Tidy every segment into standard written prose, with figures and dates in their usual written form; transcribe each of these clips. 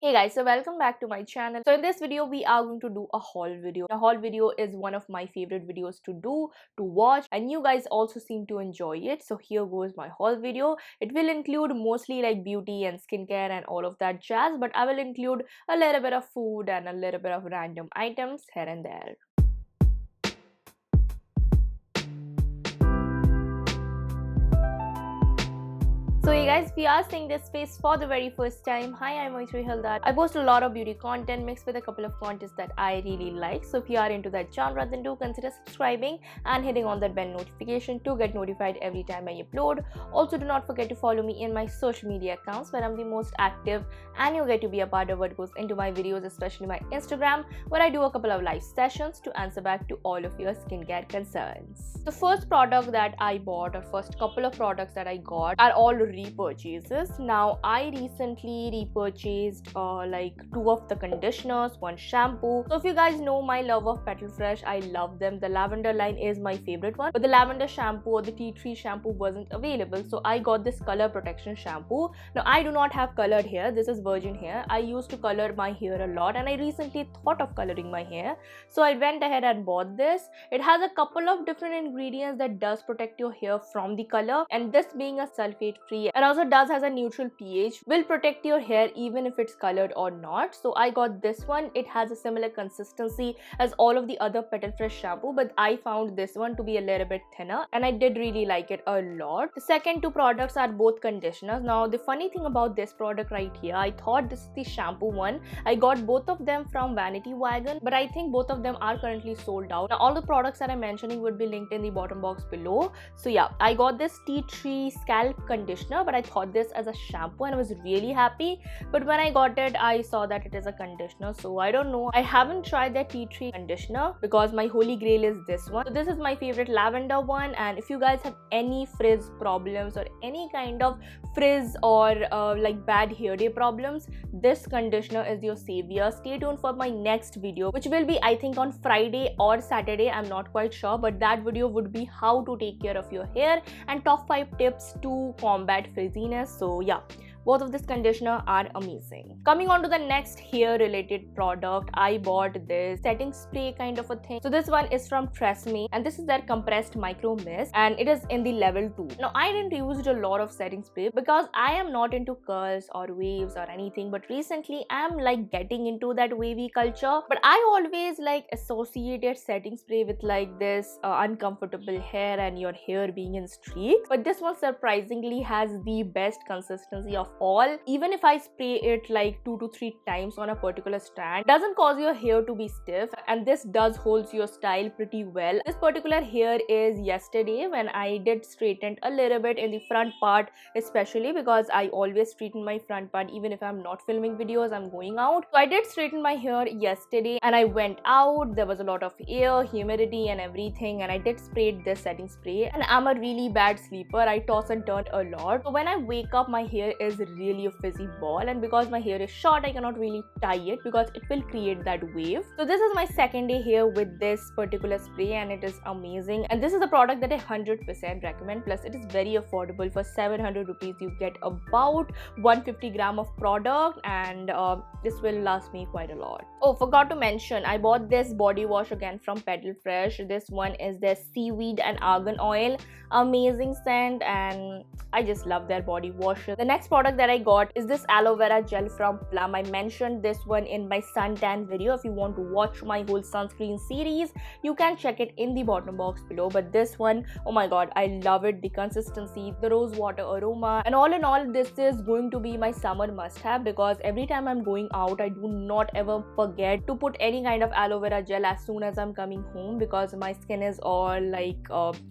Hey guys, so welcome back to my channel. So in this video we are going to do a haul video. A haul video is one of my favorite videos to do, to watch, and you guys also seem to enjoy it. So here goes my haul video. It will include mostly like beauty and skincare and all of that jazz, but I will include a little bit of food and a little bit of random items here and there. So hey guys, we are seeing this face for the very first time. Hi, I'm Maitri Hildar. I post a lot of beauty content mixed with a couple of contests that I really like. So if you are into that genre, then do consider subscribing and hitting on that bell notification to get notified every time I upload. Also, do not forget to follow me in my social media accounts where I'm the most active, and you get to be a part of what goes into my videos, especially my Instagram, where I do a couple of live sessions to answer back to all of your skincare concerns. The first product that I bought, or first couple of products that I got, are all repurchases. Now I recently repurchased like 2 of the conditioners, 1 shampoo. So if you guys know my love of Petal Fresh, I love them. The lavender line is my favorite one, but the lavender shampoo or the tea tree shampoo wasn't available, so I got this color protection shampoo. Now I do not have colored hair, this is virgin hair. I used to color my hair a lot, and I recently thought of coloring my hair, so I went ahead and bought this. It has a couple of different ingredients that does protect your hair from the color, and this being a sulfate free and also does has a neutral pH, will protect your hair even if it's colored or not. So I got this one. It has a similar consistency as all of the other Petal Fresh shampoo, but I found this one to be a little bit thinner, and I did really like it a lot. The second 2 products are both conditioners. Now the funny thing about this product right here, I thought this is the shampoo one. I got both of them from Vanity Wagon, but I think both of them are currently sold out. Now all the products that I'm mentioning would be linked in the bottom box below. So yeah, I got this tea tree scalp conditioner, but I thought this as a shampoo and I was really happy. But when I got it, I saw that it is a conditioner, so I don't know. I haven't tried the tea tree conditioner because my holy grail is this one. So this is my favorite lavender one, and if you guys have any frizz problems or any kind of frizz or like bad hair day problems, this conditioner is your savior. Stay tuned for my next video, which will be I think on Friday or Saturday, I'm not quite sure, but that video would be how to take care of your hair and top 5 tips to combat frizziness. So yeah, both of this conditioner are amazing. Coming on to the next hair related product, I bought this setting spray kind of a thing. So this one is from TRESemmé, and this is their compressed micro mist, and it is in the level 2. Now I didn't use a lot of setting spray because I am not into curls or waves or anything, but recently I'm like getting into that wavy culture. But I always like associated setting spray with like this uncomfortable hair and your hair being in streaks, but this one surprisingly has the best consistency of all. Even if I spray it like 2 to 3 times on a particular strand, doesn't cause your hair to be stiff, and this does holds your style pretty well. This particular hair is yesterday when I did straighten a little bit in the front part, especially because I always straighten my front part even if I'm not filming videos, I'm going out. So I did straighten my hair yesterday and I went out. There was a lot of air, humidity and everything, and I did spray this setting spray, and I'm a really bad sleeper. I toss and turn a lot, so when I wake up my hair is really a fizzy ball, and because my hair is short I cannot really tie it because it will create that wave. So this is my second day here with this particular spray, and it is amazing, and this is a product that I 100% recommend. Plus it is very affordable. For 700 rupees you get about 150 gram of product, and this will last me quite a lot. Oh, forgot to mention, I bought this body wash again from Petal Fresh. This one is their seaweed and argan oil. Amazing scent, and I just love their body washes. The next product that I got is this aloe vera gel from Plum. I mentioned this one in my suntan video. If you want to watch my whole sunscreen series, you can check it in the bottom box below. But this one, oh my god, I love it. The consistency, the rose water aroma, and all in all, this is going to be my summer must have, because every time I'm going out I do not ever forget to put any kind of aloe vera gel as soon as I'm coming home, because my skin is all like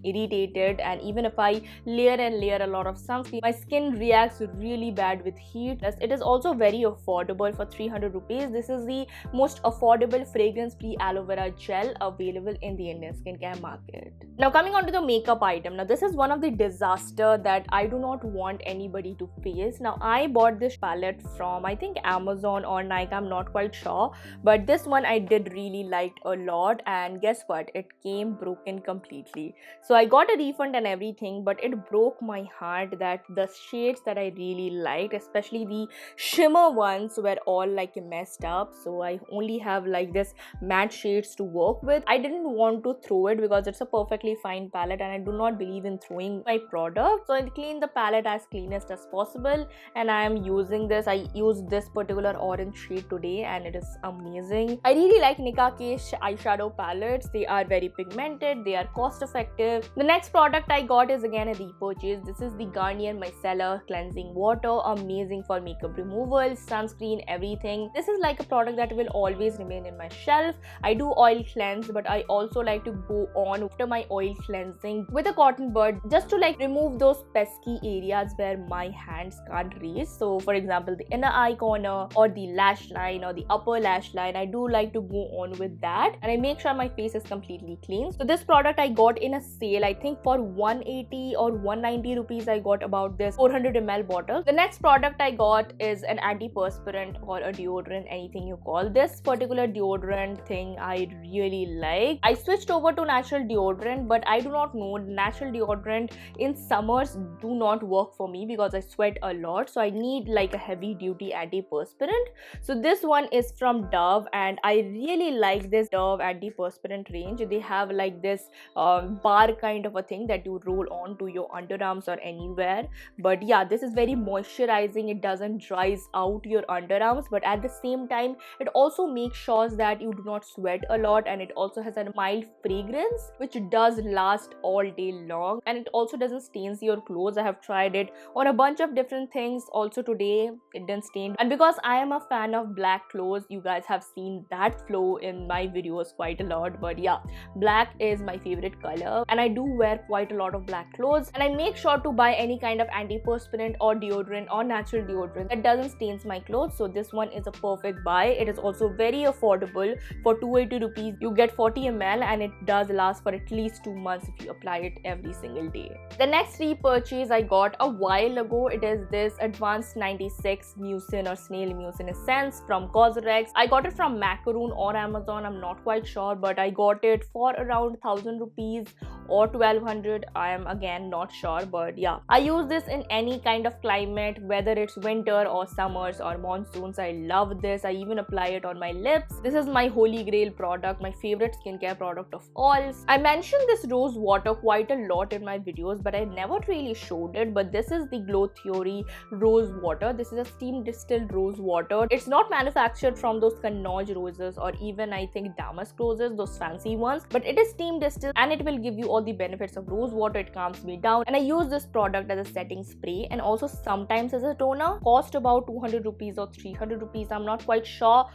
irritated, and even if I layer and layer a lot of sunscreen, my skin reacts really bad with heat. Plus it is also very affordable. For 300 rupees, this is the most affordable fragrance free aloe vera gel available in the Indian skincare market. Now coming on to the makeup item, now this is one of the disaster that I do not want anybody to face. Now I bought this palette from I think Amazon or Nike, I'm not quite sure, but this one I did really liked a lot, and guess what, it came broken completely. So I got a refund and everything, but it broke my heart that the shades that I really liked, especially the shimmer ones were all like messed up, so I only have like this matte shades to work with. I didn't want to throw it because it's a perfectly fine palette and I do not believe in throwing my product, so I clean the palette as cleanest as possible, and I am using this. I used this particular orange shade today and it is amazing. I really like Nicka K eyeshadow palettes. They are very pigmented, they are cost effective. The next product I got is again a repurchase. This is the Garnier Micellar Cleansing Water. Amazing for makeup removal, sunscreen, everything. This is like a product that will always remain in my shelf. I do oil cleanse, but I also like to go on after my oil cleansing with a cotton bud just to like remove those pesky areas where my hands can't reach. So for example, the inner eye corner or the lash line or the upper lash line, I do like to go on with that, and I make sure my face is completely clean. So this product I got in a sale. I think for 180 or 190 rupees I got about this 400 ml bottle. The next product I got is an antiperspirant or a deodorant, anything you call. This particular deodorant thing I really like. I switched over to natural deodorant, but I do not know, natural deodorant in summers do not work for me because I sweat a lot, so I need like a heavy duty antiperspirant. So this one is from Dove, and I really like this Dove antiperspirant range. They have like this bar kind of a thing that you roll on to your underarms or anywhere, but yeah, this is very moisturizing. It doesn't dries out your underarms, but at the same time it also makes sure that you do not sweat a lot, and it also has a mild fragrance which does last all day long, and it also doesn't stains your clothes. I have tried it on a bunch of different things. Also today it didn't stain, and because I am a fan of black clothes, you guys have seen that flow in my videos quite a lot. But yeah, black is my favorite color and I do wear quite a lot of black clothes, and I make sure to buy any kind of antiperspirant or deodorant or natural deodorant that doesn't stains my clothes. So this one is a perfect buy. It is also very affordable. For 280 rupees you get 40 ml, and it does last for at least 2 months if you apply it every single day. The next repurchase I got a while ago. It is this Advanced 96 Mucin or Snail Mucin Essence from Cosrx. I got it from Macaroon or Amazon, I'm not quite sure, but I got it for around 1000 rupees or 1200. I am again not sure, but yeah, I use this in any kind of climate, whether it's winter or summers or monsoons. I love this. I even apply it on my lips. This is my holy grail product, my favorite skincare product of all. I mentioned this rose water quite a lot in my videos, but I never really showed it. But this is the Glow Theory rose water. This is a steam distilled rose water. It's not manufactured from those Kannauj roses or even I think damask roses, those fancy ones, but it is steam distilled and it will give you all the benefits of rose water. It calms me down, and I use this product as a setting spray and also sometimes as a toner. Cost about 200 rupees or 300 rupees, I'm not quite sure,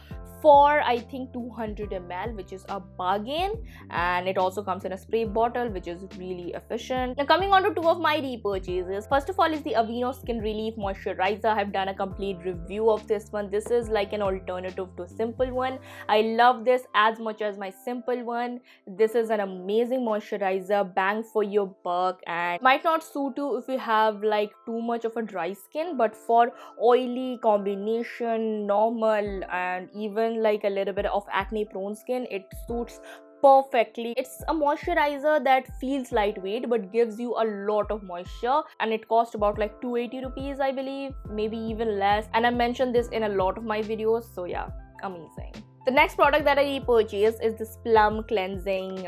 for I think 200 ml, which is a bargain, and it also comes in a spray bottle, which is really efficient. Now coming on to two of my repurchases. First of all is the Aveeno Skin Relief Moisturizer. I have done a complete review of this one. This is like an alternative to Simple One. I love this as much as my Simple One. This is an amazing moisturizer, bang for your buck, and might not suit you if you have like too much of a dry skin, but for oily, combination, normal, and even like a little bit of acne prone skin, it suits perfectly. It's a moisturizer that feels lightweight but gives you a lot of moisture, and it costs about like 280 rupees I believe, maybe even less, and I mentioned this in a lot of my videos. So yeah, amazing. The next product that I repurchased is this Plum Cleansing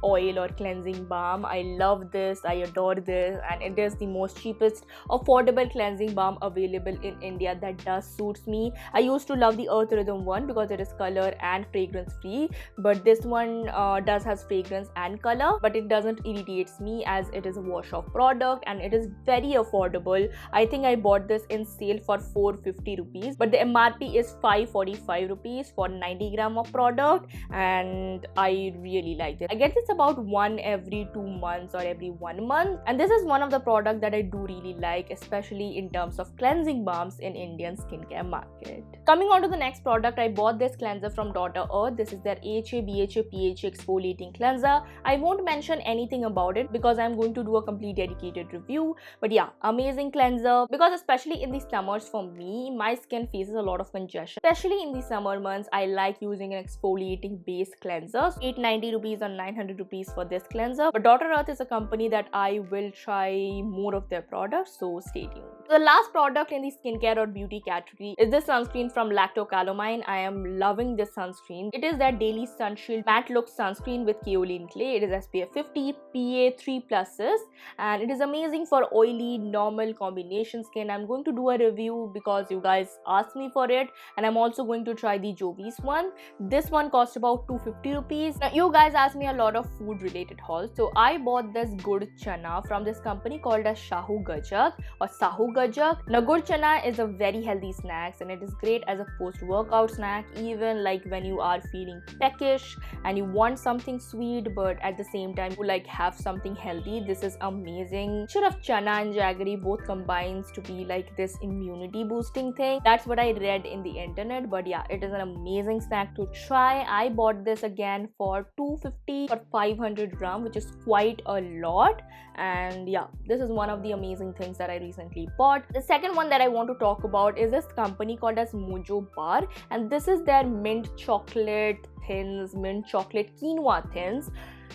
Oil or Cleansing Balm. I love this, I adore this, and it is the most cheapest affordable cleansing balm available in India that does suits me. I used to love the Earth Rhythm one because it is color and fragrance free, but this one does has fragrance and color, but it doesn't irritates me as it is a wash off product and it is very affordable. I think I bought this in sale for 450 rupees, but the MRP is 545 rupees for 90 gram of product, and I really like it. I get this about one every 2 months or every 1 month, and this is one of the products that I do really like, especially in terms of cleansing balms in Indian skincare market. Coming on to the next product, I bought this cleanser from Dr. Earth. This is their AHA, BHA, PHA exfoliating cleanser. I won't mention anything about it because I'm going to do a complete dedicated review, but yeah, amazing cleanser, because especially in the summers for me, my skin faces a lot of congestion, especially in the summer months. I like using an exfoliating base cleanser. 890 rupees or 900 rupees for this cleanser. But Dr. Earth is a company that I will try more of their products, so stay tuned. The last product in the skincare or beauty category is this sunscreen from Lacto Calamine. I am loving this sunscreen. It is their Daily Sunshield Matte Look Sunscreen with kaolin clay. It is SPF 50, PA 3+, and it is amazing for oily, normal combination skin. I'm going to do a review because you guys asked me for it, and I'm also going to try the Jovis one. This one cost about 250 rupees. Now, you guys asked me a lot of food related hauls, so I bought this Gud Chana from this company called as Shahu Gajak or Sahu Gajak. Now, Gud Chana is a very healthy snack, and it is great as a post-workout snack, even like when you are feeling peckish and you want something sweet but at the same time you like have something healthy. This is amazing. Mixture of chana and jaggery both combines to be like this immunity boosting thing. That's what I read in the internet, but yeah, it is an amazing snack to try. I bought this again for 250 for 500 gram, which is quite a lot. And yeah, this is one of the amazing things that I recently bought. The second one that I want to talk about is this company called as Mojo Bar, and this is their mint chocolate thins, mint chocolate quinoa thins.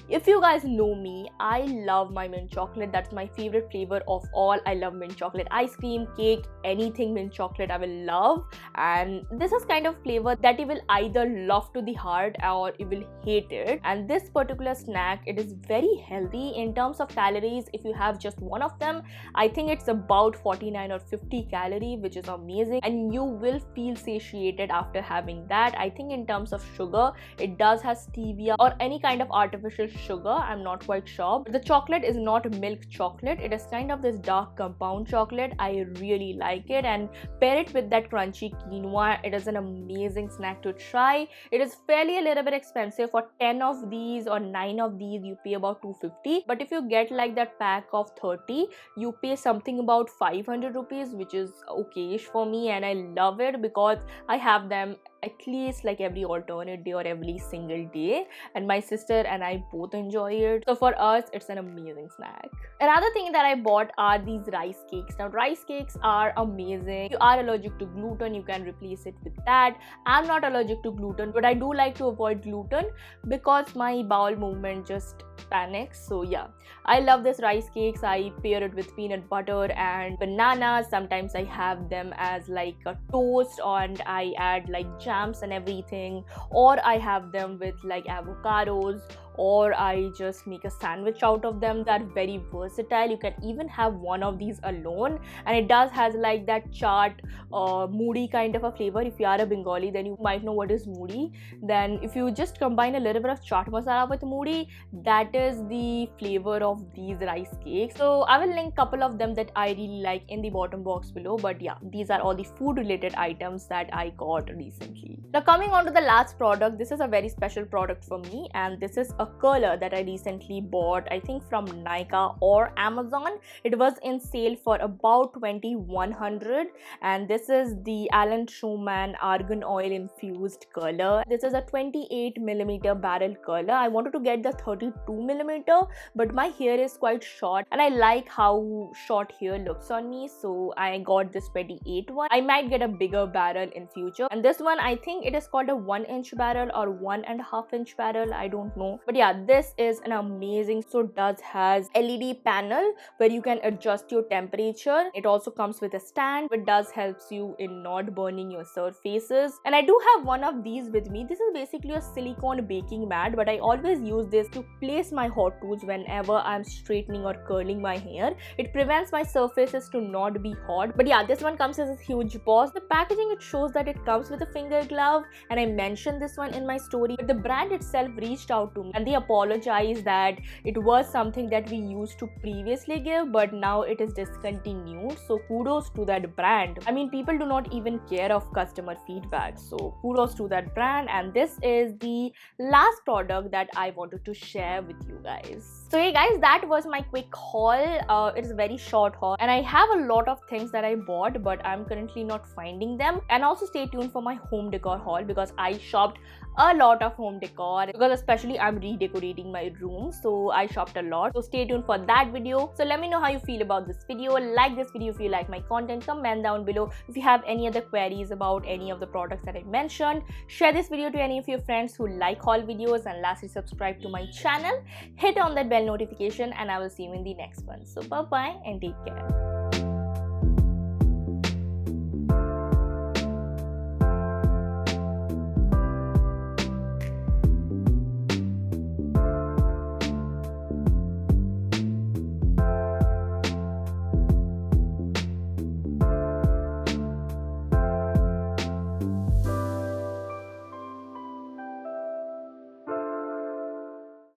If you guys know me, I love my mint chocolate. That's my favorite flavor of all. I love mint chocolate ice cream, cake, anything mint chocolate I will love. And this is kind of flavor that you will either love to the heart or you will hate it. And this particular snack, it is very healthy in terms of calories. If you have just one of them, I think it's about 49 or 50 calories, which is amazing. And you will feel satiated after having that. I think in terms of sugar, it does have stevia or any kind of artificial sugar. I'm not quite sure, but the chocolate is not milk chocolate. It is kind of this dark compound chocolate. I really like it, and pair it with that crunchy quinoa. It is an amazing snack to try. It is fairly a little bit expensive. For 10 of these or 9 of these you pay about 250, but if you get like that pack of 30, you pay something about 500 rupees, which is okayish for me, and I love it because I have them at least like every alternate day or every single day, and my sister and I both enjoy it. So for us, it's an amazing snack. Another thing that I bought are these rice cakes. Now, rice cakes are amazing. If you are allergic to gluten, you can replace it with that. I'm not allergic to gluten, but I do like to avoid gluten because my bowel movement just panics. So yeah, I love this rice cakes. I pair it with peanut butter and bananas. Sometimes I have them as like a toast, and I add like jams and everything, or I have them with like avocados, or I just make a sandwich out of them. They're very versatile. You can even have one of these alone, and it does has like that chaat moody kind of a flavor. If you are a Bengali, then you might know what is moody. Then if you just combine a little bit of chaat masala with moody, that is the flavor of these rice cakes. So I will link a couple of them that I really like in the bottom box below. But yeah, these are all the food related items that I got recently. Now coming on to the last product, this is a very special product for me, and this is a curler that I recently bought, I think from Nykaa or Amazon. It was in sale for about 2100, and this is the Alan Schumann argan oil infused curler. This is a 28mm barrel curler. I wanted to get the 32mm, but my hair is quite short and I like how short hair looks on me, so I got this 28 one. I might get a bigger barrel in future, and this one I think it is called a 1-inch barrel or 1.5-inch barrel, I don't know. But yeah, this is an amazing, so it does has LED panel where you can adjust your temperature. It also comes with a stand, which does helps you in not burning your surfaces. And I do have one of these with me. This is basically a silicone baking mat, but I always use this to place my hot tools whenever I'm straightening or curling my hair. It prevents my surfaces to not be hot. But yeah, this one comes as a huge box. The packaging, it shows that it comes with a finger glove, and I mentioned this one in my story, but the brand itself reached out to me and they apologized that it was something that we used to previously give, but now it is discontinued. So kudos to that brand. I mean, people do not even care of customer feedback, so kudos to that brand. And this is the last product that I wanted to share with you guys. So hey guys, that was my quick haul. It is a very short haul, and I have a lot of things that I bought, but I'm currently not finding them. And also stay tuned for my home decor haul, because I shopped a lot of home decor, because especially I'm redecorating my room, so I shopped a lot. So stay tuned for that video. So let me know how you feel about this video. Like this video if you like my content, comment down below if you have any other queries about any of the products that I mentioned. Share this video to any of your friends who like haul videos, and lastly subscribe to my channel. Hit on that bell notification, and I will see you in the next one. So bye bye and take care.